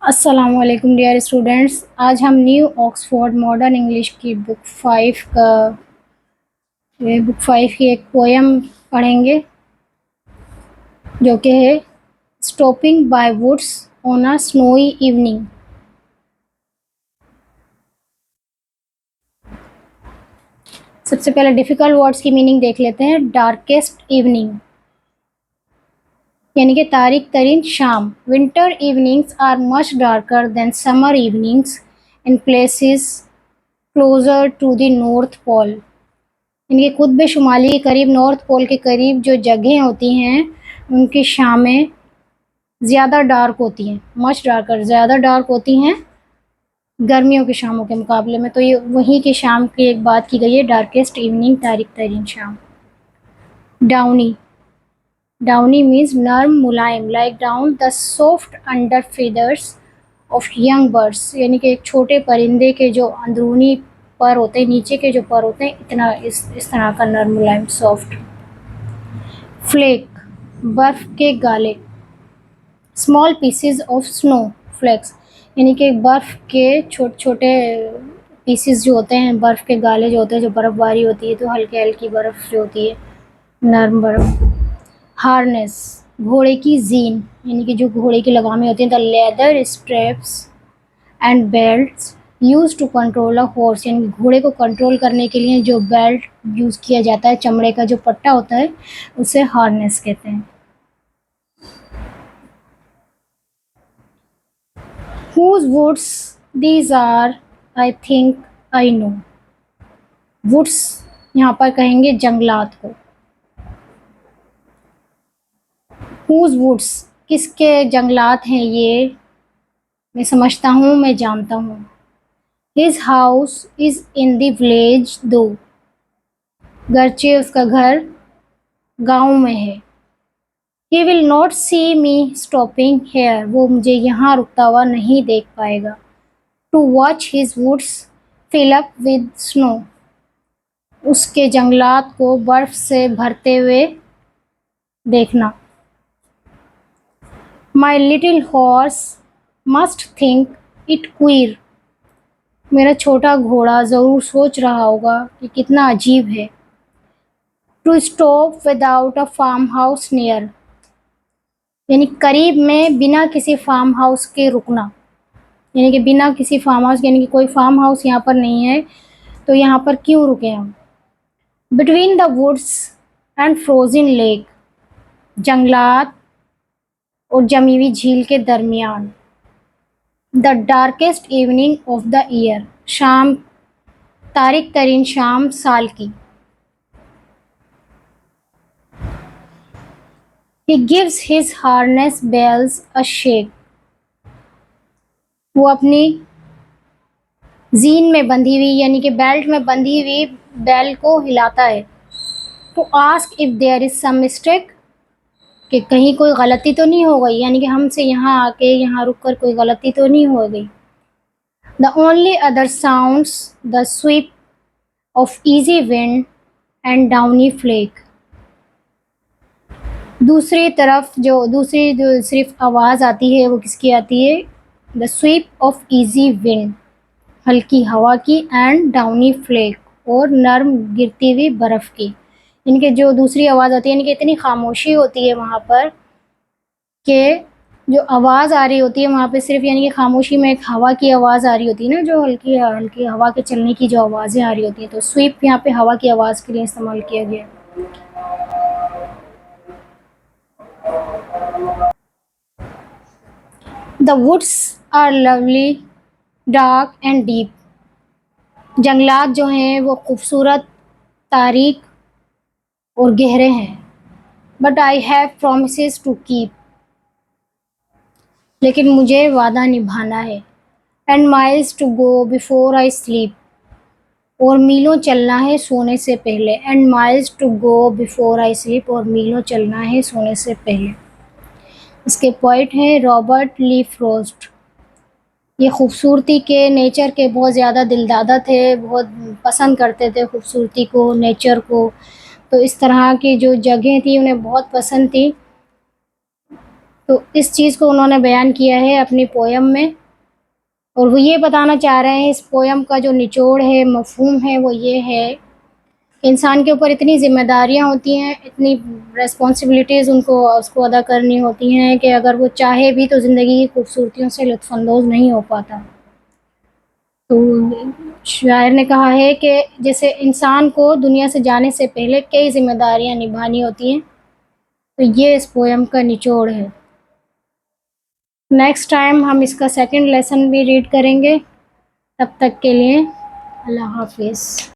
अस्सलामुअलैकुम dear students. आज हम न्यू ऑक्सफोर्ड मॉडर्न इंग्लिश की बुक 5 की एक पोएम पढ़ेंगे जो कि है stopping by woods on a snowy evening. सबसे पहले डिफ़िकल्ट वर्ड्स की मीनिंग देख लेते हैं। डार्केस्ट इवनिंग यानी कि तारीक तरीन शाम। Winter evenings are much darker than summer evenings in places closer to the North Pole. इनके कुतुब शुमाली के करीब, नॉर्थ पोल के करीब जो जगहें होती हैं उनकी शामें ज़्यादा डार्क होती हैं, मच डार्कर, ज़्यादा डार्क होती हैं गर्मियों की शामों के मुकाबले में। तो ये वहीं की शाम की एक बात की गई है, डार्केस्ट इवनिंग, तारीक तरीन शाम। डाउनी, डाउनी मीन्स नर्म, मुलायम, like down the soft under feathers of young birds, यानी कि एक छोटे परिंदे के जो अंदरूनी पर होते हैं, नीचे के जो पर होते हैं, इतना इस तरह का नर्म, मुलायम, सॉफ्ट। फ्लेक, बर्फ के गाले। Small pieces of snowflakes, यानी कि बर्फ के छोटे छोटे पीसेस जो होते हैं, बर्फ के गाले जो होते हैं, जो बर्फबारी होती है तो हल्की हल्की बर्फ जो होती है, नर्म बर्फ। हार्नेस, घोड़े की जीन, यानी कि जो घोड़े की लगामें होती हैं। The leather straps and belts use to control a horse, यानी घोड़े को कंट्रोल करने के लिए जो बेल्ट यूज़ किया जाता है, चमड़े का जो पट्टा होता है, उसे हार्नेस कहते हैं। Whose woods these are? I think I know. Woods यहाँ पर कहेंगे जंगलात को। Whose woods, किसके जंगलात हैं ये, मैं समझता हूँ, मैं जानता हूँ। His house is in the village though, गर्चे उसका घर गाँव में है। He will not see me stopping here, वो मुझे यहाँ रुकता हुआ नहीं देख पाएगा। To watch his woods fill up with snow, उसके जंगलात को बर्फ से भरते हुए देखना। My little horse must think it queer, मेरा छोटा घोड़ा ज़रूर सोच रहा होगा कि कितना अजीब है। To stop without a farmhouse near, यानी करीब में बिना किसी फार्म हाउस के रुकना, यानी कि बिना किसी फार्म हाउस, यानी कि कोई फार्म हाउस यहाँ पर नहीं है तो यहाँ पर क्यों रुके हम। Between the woods and frozen lake, जंगलात और जमी हुई झील के दरमियान। The darkest evening of the year, शाम, तारीक तरीन शाम साल की। He gives his harness bells a shake, वो अपनी जीन में बंधी हुई, यानी कि बेल्ट में बंधी हुई बैल को हिलाता है। To ask if there is some mistake, कि कहीं कोई गलती तो नहीं हो गई, यानी कि हमसे यहाँ आके यहाँ रुककर कोई गलती तो नहीं हो गई। The only other sounds the sweep of easy wind and downy flake, दूसरी तरफ जो सिर्फ आवाज़ आती है वो किसकी आती है। The SVEEP of easy wind, हल्की हवा की, एंड डाउनी फ्लेक, और नर्म गिरती हुई बर्फ़ की। इनके जो दूसरी आवाज़ आती है, यानी कि इतनी खामोशी होती है वहाँ पर कि जो आवाज़ आ रही होती है वहाँ पे सिर्फ, यानी कि खामोशी में एक हवा की आवाज़ आ रही होती है ना, जो हल्की हल्की हवा के चलने की जो आवाज़ें आ रही होती हैं। तो स्वीप यहाँ पे हवा की आवाज़ के लिए इस्तेमाल किया गया है। The woods are lovely dark and deep, जंगलात जो हैं वो खूबसूरत, तारीक और गहरे हैं। But I have promises to keep, लेकिन मुझे वादा निभाना है। And miles to go before I sleep, और मीलों चलना है सोने से पहले। And miles to go before I sleep, और मीलों चलना है सोने से पहले। इसके पोइट हैं रॉबर्ट ली फ्रॉस्ट। ये खूबसूरती के, नेचर के बहुत ज़्यादा दिलदादा थे, बहुत पसंद करते थे खूबसूरती को, नेचर को। तो इस तरह की जो जगहें थी उन्हें बहुत पसंद थी। तो इस चीज़ को उन्होंने बयान किया है अपनी पोयम में, और वो ये बताना चाह रहे हैं, इस पोयम का जो निचोड़ है, मफ़हूम है, वो ये है कि इंसान के ऊपर इतनी ज़िम्मेदारियाँ होती हैं, इतनी रिस्पॉन्सिबिलिटीज़ उसको अदा करनी होती हैं कि अगर वो चाहे भी तो ज़िंदगी की खूबसूरतियों से लुत्फ़अंदोज़ नहीं हो पाता। तो शायर ने कहा है कि जैसे इंसान को दुनिया से जाने से पहले कई ज़िम्मेदारियाँ निभानी होती हैं, तो ये इस पोयम का निचोड़ है। नेक्स्ट टाइम हम इसका सेकंड लेसन भी रीड करेंगे। तब तक के लिए अल्लाह हाफ़िज़।